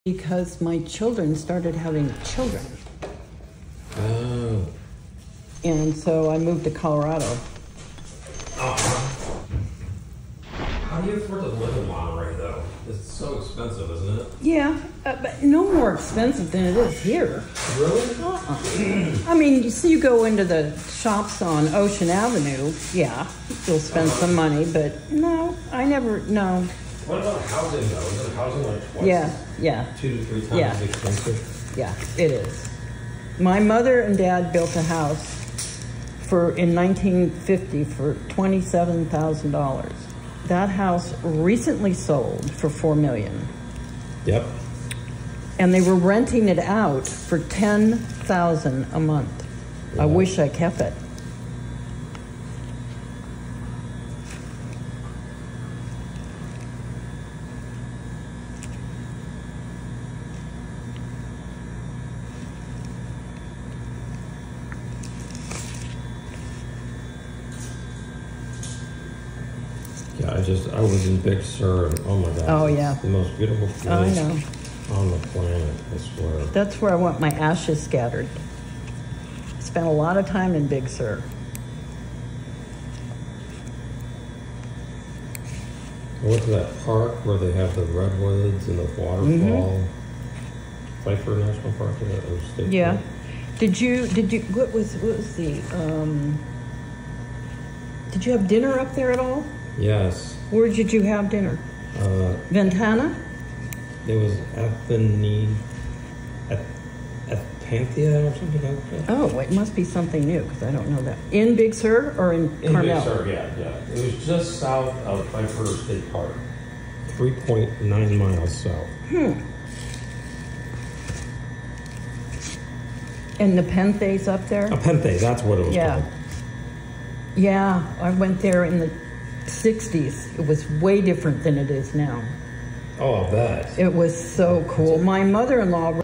Because my children started having children. Oh. And so I moved to Colorado. How do you afford to live in Monterey, though? It's so expensive, isn't it? Yeah, but no more expensive than it is here. Really? I mean, you go into the shops on Ocean Avenue, yeah, you'll spend some money, but no, no. What about housing, though? Isn't housing like twice? Yeah. 2 to 3 times as expensive? Yeah, it is. My mother and dad built a house in 1950 for $27,000. That house recently sold for $4 million. Yep. And they were renting it out for $10,000 a month. Yeah. I wish I kept it. Yeah, I was in Big Sur, and oh my God. Oh, yeah. It's the most beautiful place on the planet, I swear. That's where I want my ashes scattered. Spent a lot of time in Big Sur. I went to that park where they have the redwoods and the waterfall. Mm-hmm. Pfeiffer National Park, or state yeah. park. Did you, what was the, did you have dinner up there at all? Yes. Where did you have dinner? Ventana? It was Panthea or something like that. Oh, it must be something new, because I don't know that. In Big Sur or in Carmel? In Big Sur, yeah. It was just south of Pfeiffer State Park. 3.9 miles south. And the Nepenthe's up there? Nepenthe, that's what it was called. Yeah, I went there in the 60s. It was way different than it is now. Oh, I bet. It was so cool. My mother-in-law